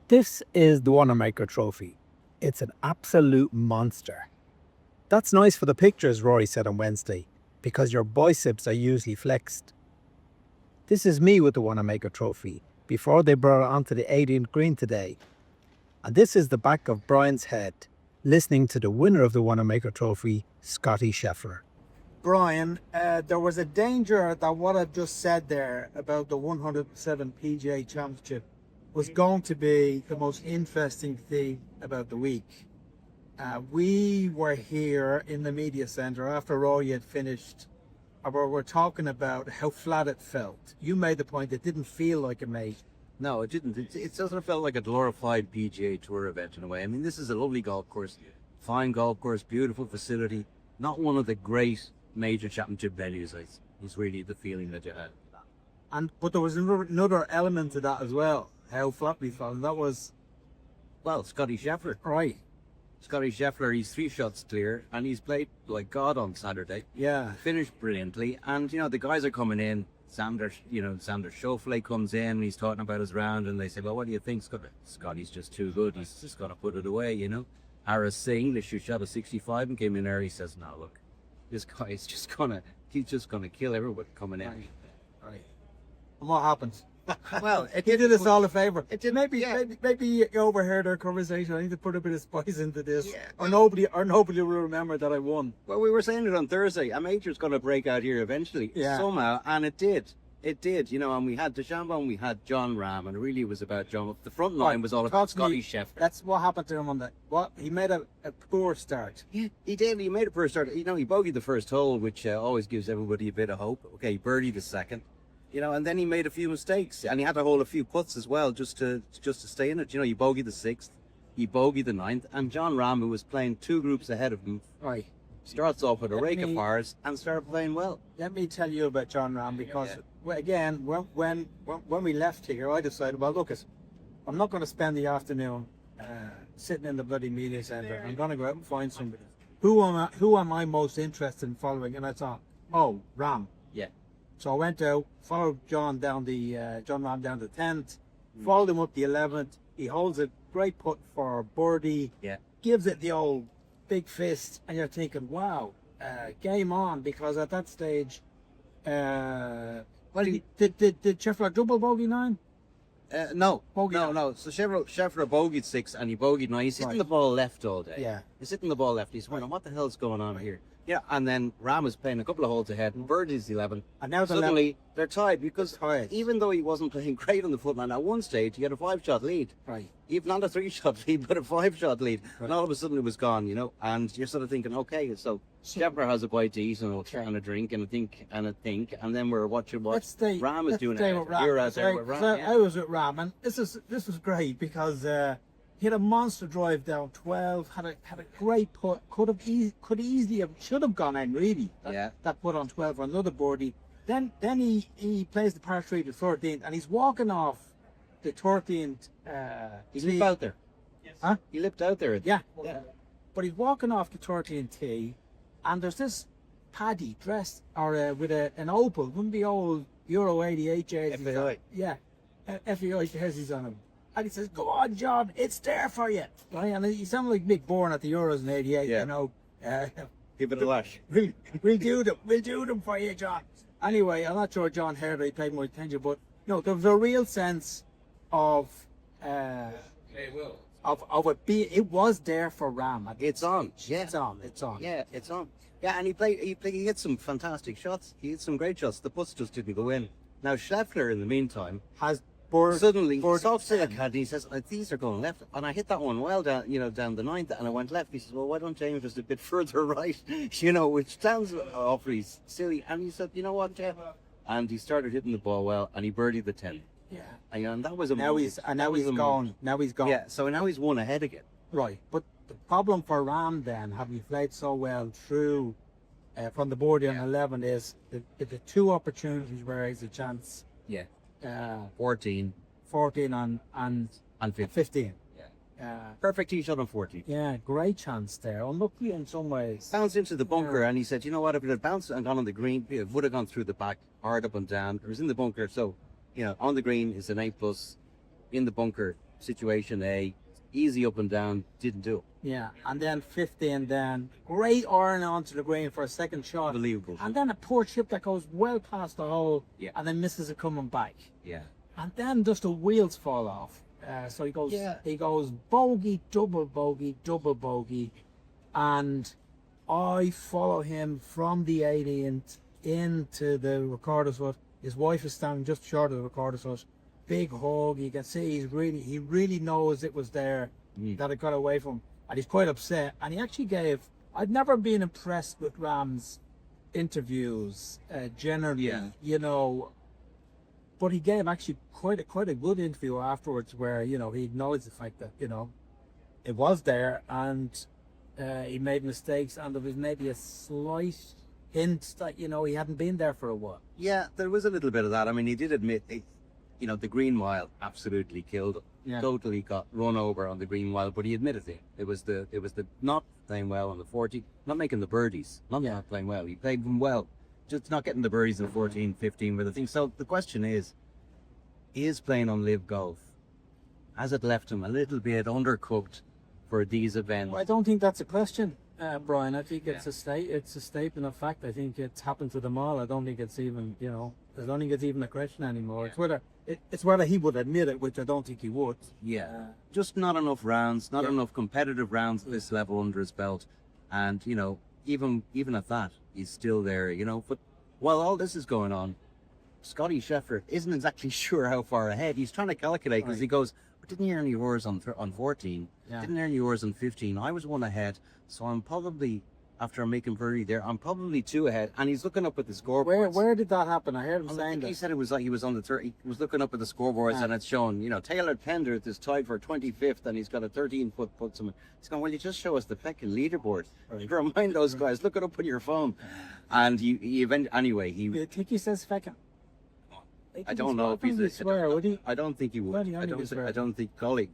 This is the Wanamaker Trophy. It's an absolute monster. That's nice for the pictures, Rory said on Wednesday, because your biceps are usually flexed. This is me with the Wanamaker Trophy, before they brought it onto the 18th green today. And this is the back of Brian's head, listening to the winner of the Wanamaker Trophy, Scottie Sheffler. Brian, there was a danger that what I've just said there about the 107 PGA Championship was going to be the most interesting thing about the week. We were here in the media centre after Rory had finished. We're talking about how flat it felt. You made the point it didn't feel like a mate. No, it didn't. It doesn't feel like a glorified PGA Tour event in a way. I mean, this is a lovely golf course, fine golf course, beautiful facility. Not one of the great major championship venues. Is really the feeling that you had. But there was another element to that as well. How flat we felt. And that was, well, Scottie Sheffler. right. Scottie Sheffler, he's 3 shots clear, and he's played like God on Saturday. Yeah. Finished brilliantly, and the guys are coming in. Sander Schauffele comes in, and he's talking about his round, and they say, well, what do you think, Scott? Scotty's just too good. He's just got to put it away, Harris English, who shot a 65 and came in there, he says, no, look, this guy is he's just gonna kill everyone coming in. Right. And what happens? Well, He did us all a favour. It did, Maybe you overheard our conversation. I need to put a bit of spice into this, or nobody will remember that I won. Well, we were saying it on Thursday. A major's going to break out here eventually, somehow, and it did. It did, and we had DeChambeau and we had Jon Rahm, and it really was about Jon. The front line was all about Scottie Sheffler. That's what happened to him on that. He made a poor start. Yeah, he did. He made a poor start. He bogeyed the first hole, which always gives everybody a bit of hope. Okay, he birdied the second. And then he made a few mistakes, and he had to hold a few putts as well just to stay in it. He bogeyed the 6th, he bogeyed the 9th, and Jon Rahm, who was playing 2 groups ahead of him, starts off with a rake of pars and started playing well. Let me tell you about Jon Rahm, because again, when we left here, I decided, well, look, I'm not going to spend the afternoon sitting in the bloody media centre. I'm going to go out and find somebody. Who am I most interested in following? And I thought, oh, Rahm. Yeah. So I went out, followed Jon Rahm down the 10th, followed him up the 11th. He holds a great putt for birdie. Yeah. Gives it the old big fist, and you're thinking, wow, game on, because at that stage, did Scheffler double bogey 9? No. Bogey No. So Scheffler bogeyed 6 and he bogeyed 9. He's hitting the ball left all day. Yeah. He's hitting the ball left. He's wondering, what the hell's going on here? Yeah, and then Rahm is playing a couple of holes ahead, and birdie's 11. And now suddenly they're tied, because even though he wasn't playing great on the footline, at one stage he had a 5-shot lead. Right. Even not a 3-shot lead, but a 5-shot lead. Right. And all of a sudden it was gone, and you're sort of thinking, okay, so Scheffler has a bite to eat and a drink and a think, and then we're watching what Rahm is doing. You're out there with Rahm. So I was with Rahm, and this was great, because he had a monster drive down 12, had a great putt, should have gone in, really. That putt on 12 for another birdie. Then he plays the par 3 to 13th, and he's walking off the 13th. He lipped out there. Huh? He lipped out there. Yeah. But he's walking off the 13th tee, and there's this Paddy dressed with an opal, wouldn't be old Euro 88 jerseys. FAI. Yeah, FAI jerseys on him. And he says, go on, Jon, it's there for you. Right? And he sounded like Mick Bourne at the Euros in 88, Give it a lash. We'll do them for you, Jon. Anyway, I'm not sure Jon heard he paid more attention, but there was a real sense of it being, it was there for Rahm. It's on. Yeah. It's on. Yeah, it's on. Yeah, and he hit some fantastic shots. He hit some great shots. The putts just didn't go in. Now Scheffler, in the meantime, has suddenly talks to the caddy and he says, these are going left, and I hit that one well down down the 9th, and I went left. He says, well, why don't James just a bit further right? Which sounds awfully silly. And he said, you know what, Jeff? And he started hitting the ball well, and he birdied the 10th. Yeah. And that was a now he's gone. Now he's gone. Yeah. So now he's 1 ahead again. Right. But the problem for Rahm then, having played so well through from the board on 11, is the 2 opportunities where he has a chance. Yeah. 14 and 15. Perfect tee shot on 14. Yeah, great chance there. Unlucky in some ways. Bounced into the bunker, and he said, you know what, if it had bounced and gone on the green, it would have gone through the back, hard up and down. It was in the bunker, so, on the green is an 8+. In the bunker, situation A, easy up and down, didn't do it. Yeah, and then 15 then. Great iron onto the green for a second shot. Unbelievable. And then a poor chip that goes well past the hole Yeah. and then misses it coming back. Yeah. And then just the wheels fall off. So he goes bogey, double bogey. And I follow him from the 18th into the recorder's hut. His wife is standing just short of the recorder's hut. Big hug. You can see he really knows it was there, that it got away from him. And he's quite upset. And he actually I'd never been impressed with Rahm's interviews, generally, you know, but he gave actually quite a good interview afterwards where, you know, he acknowledged the fact that, you know, it was there and he made mistakes and there was maybe a slight hint that, you know, he hadn't been there for a while. Yeah, there was a little bit of that. I mean, he did admit, you know, the green mile absolutely killed him. Yeah. Totally got run over on the green mile, but he admitted it. It was the not playing well on the 40, not making the birdies, not playing well. He played them well, just not getting the birdies in 14, 15 with the thing. So the question is playing on Live Golf, has it left him a little bit undercooked for these events? Well, I don't think that's a question, Brian. I think it's a statement of fact. I think it's happened to them all. I don't think it's even, you know, I don't think it's even a question anymore. It's whether he would admit it, which I don't think he would. Yeah, just not enough rounds, not enough competitive rounds at this level under his belt, and you know, even at that, he's still there. You know, but while all this is going on, Scottie Sheffler isn't exactly sure how far ahead. He's trying to calculate because he goes, didn't hear any yours on 14, didn't hear any yours on 15. I was one ahead, so I'm probably, after I'm making birdie there, I'm probably 2 ahead. And he's looking up at the scoreboard. Where did that happen? I heard him saying that. He said it was like he was on the 30. He was looking up at the scoreboards and it's showing, you know, Taylor Pendert is tied for 25th and he's got a 13-foot putt. He's going, well, you just show us the fucking leaderboard. Right. Remind those guys, look it up on your phone. And he anyway, I think he says feckin'. I don't know if he's swear, would he? I don't think he would. Well, I don't think golly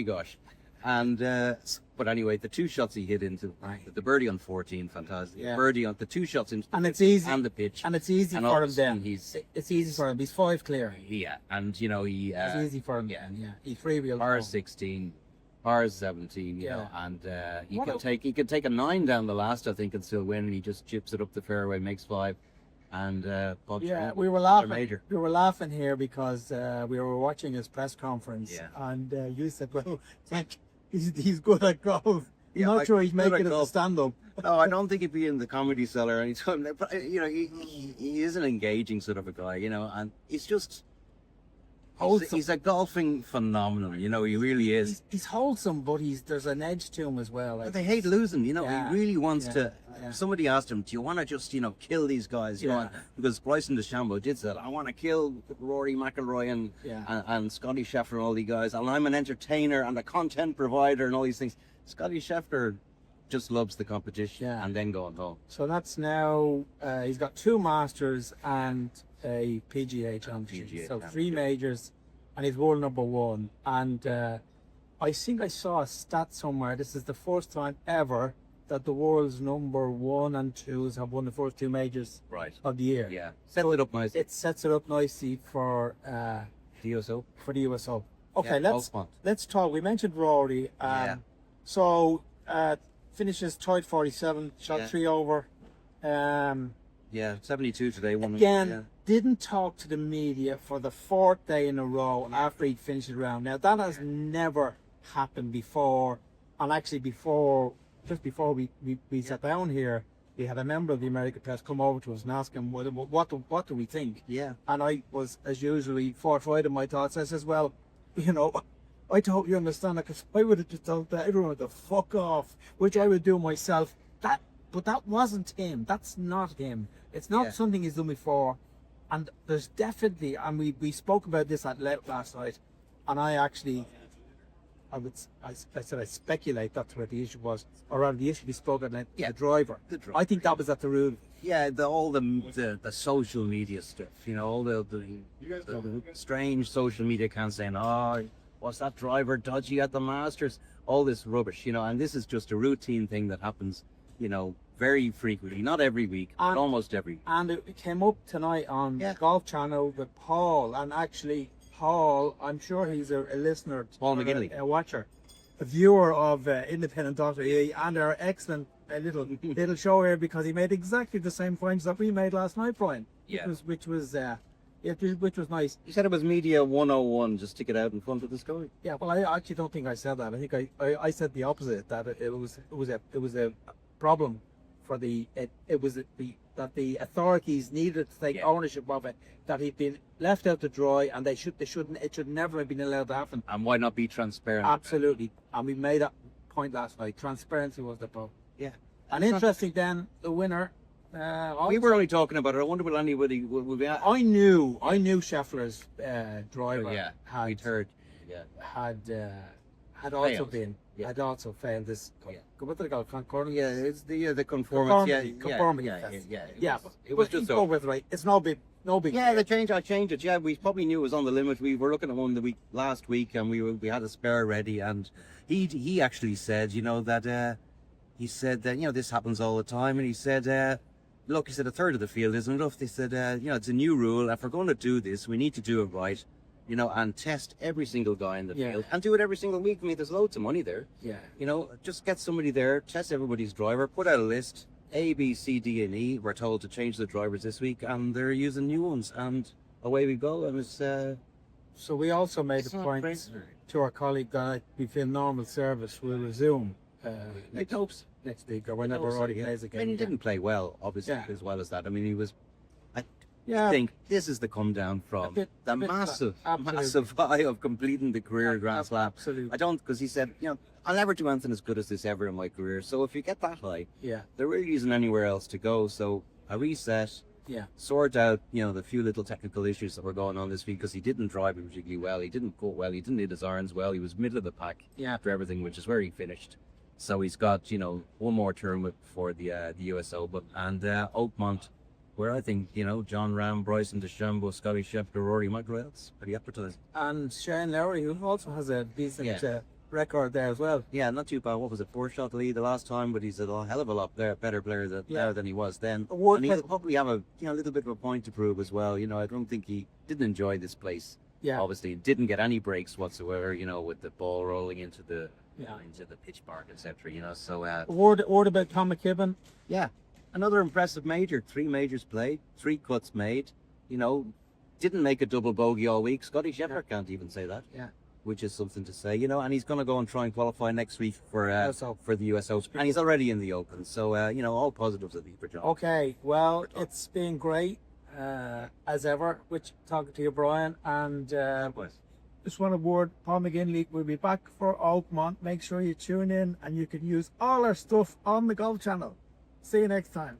gosh. And but anyway, the 2 shots he hit into the birdie on 14, fantastic. Yeah. Birdie on the 2 shots into and it's easy and the pitch. And it's easy for him then. It's easy for him. He's 5 clear. Yeah, and you know it's easy for him. Yeah. He freewheeled. Par 16, par 17, you know, and he could take a 9 down the last, I think, and still win. And he just chips it up the fairway, makes 5. And we were laughing. We were laughing here because we were watching his press conference, and you said, "Well, he's good at golf. You're not sure he's making it to stand up." No, I don't think he'd be in the Comedy Cellar anytime. But you know, he is an engaging sort of a guy, you know, and he's just. He's a golfing phenomenon, you know, he really is. He's wholesome, but there's an edge to him as well. But they hate losing, you know, he really wants to. Somebody asked him, do you want to just, you know, kill these guys? You know, because Bryson DeChambeau did say, I want to kill Rory McIlroy and Scottie Sheffler and all these guys, and I'm an entertainer and a content provider and all these things. Scottie Sheffler just loves the competition and then going home. So that's now, he's got 2 Masters and a PGA championship. So 3 majors, and he's world number 1. And I think I saw a stat somewhere. This is the first time ever that the world's number 1 and 2s have won the first 2 majors of the year. Yeah, settle it up nicely. It sets it up nicely for the US Open. For the US Open. Okay, let's talk. We mentioned Rory. So finishes tied 47, shot 3 over. 72 today. Didn't talk to the media for the 4th day in a row after he'd finished the round. Now that has never happened before, and actually just before we sat down here, we had a member of the American press come over to us and ask him what do we think. Yeah. And I was, as usually, forthright in my thoughts. I says, well, you know, I hope you understand that, because I would have just told everyone to fuck off, which I would do myself. But that wasn't him. That's not him. It's not something he's done before. And there's definitely, and we spoke about this at length last night, and I said I speculate that's where the issue was, or rather the issue we spoke at length, the driver. I think that was at the root. Yeah, all the social media stuff, you know, all the strange social media accounts saying, oh, was that driver dodgy at the Masters? All this rubbish, you know, and this is just a routine thing that happens, you know, very frequently, not every week, but almost every week. And it came up tonight on Golf Channel with Paul, and actually Paul, I'm sure he's a listener, Paul or McGinley. a watcher, a viewer of Independent Doctor E and our excellent little show here, because he made exactly the same points that we made last night, Brian. Yeah. Which was nice. He said it was Media 101, just stick it out in front of the sky. Yeah, well, I actually don't think I said that. I think I said the opposite. That it was a problem for that the authorities needed to take Yeah. ownership of it. That he'd been left out to dry, and it should never have been allowed to happen. And why not be transparent? Absolutely, and we made that point last night. Transparency was the problem. Yeah. And interesting, then the winner. We were only talking about it. I wonder will anybody will be. I knew Scheffler's driver. Yeah, had we'd heard. Yeah. had also Failed. been Yeah. had also failed this. Yeah. What do they call it? Conformity? Yeah, it's the conformity. Conformity Yeah, test. yeah. It was just go with right. It's no big. Yeah, I changed it. Yeah, we probably knew it was on the limit. We were looking at one last week, and we had a spare ready, and he actually said, that he said that this happens all the time, and he said, look, he said a third of the field isn't enough. They said, it's a new rule. If we're going to do this, we need to do it right, and test every single guy in the Yeah. field, and do it every single week. I mean, there's loads of money there. Yeah. Just get somebody there, test everybody's driver, put out a list. A, B, C, D, and E. We're told to change the drivers this week, and they're using new ones, and away we go. And it's So we also made it's a not point crazy. to our colleague that we feel normal service will resume It hopes. next week or whenever Also, Roddy yeah. plays I again. mean, he didn't play well, obviously, Yeah. as well as that. I mean, he was. I Yeah. think this is the come down from bit the absolutely. massive high of completing the career Grand Slam. Absolutely. I don't, because he said, I'll never do anything as good as this ever in my career. So if you get that high, Yeah. there really isn't anywhere else to go. So a reset. Yeah. Sort out, the few little technical issues that were going on this week, because he didn't drive it particularly well. He didn't putt well. He didn't hit his irons well. He was middle of the pack Yeah. after everything, which is where he finished. So he's got, one more tournament for the US Open and Oakmont, where I think, Jon Rahm, Bryson DeChambeau, Scottie Sheffler, Rory McIlroy, it's pretty advertised. And Shane Lowry, who also has a decent Yeah. record there as well. Yeah, not too bad. What was it, 4-shot lead the last time? But he's a hell of a lot better player now than he was then. Award- And he'll probably have a little bit of a point to prove as well. I don't think he didn't enjoy this place. Yeah. Obviously, didn't get any breaks whatsoever. With the ball rolling into the into the pitch park, etc. So Word about Tom McKibben. yeah, another impressive major. 3 majors played, 3 cuts made. Didn't make a double bogey all week. Scottie Sheffler can't even say that. Yeah. Which is something to say, and he's going to go and try and qualify next week for US Open. for the US Open, and he's already in the Open. So all positives I think for John. Okay, well, it's been great as ever. Which talking to you, Brian, and just want to word Paul McGinley. We'll be back for Oakmont. Make sure you tune in, and you can use all our stuff on the Golf Channel. See you next time.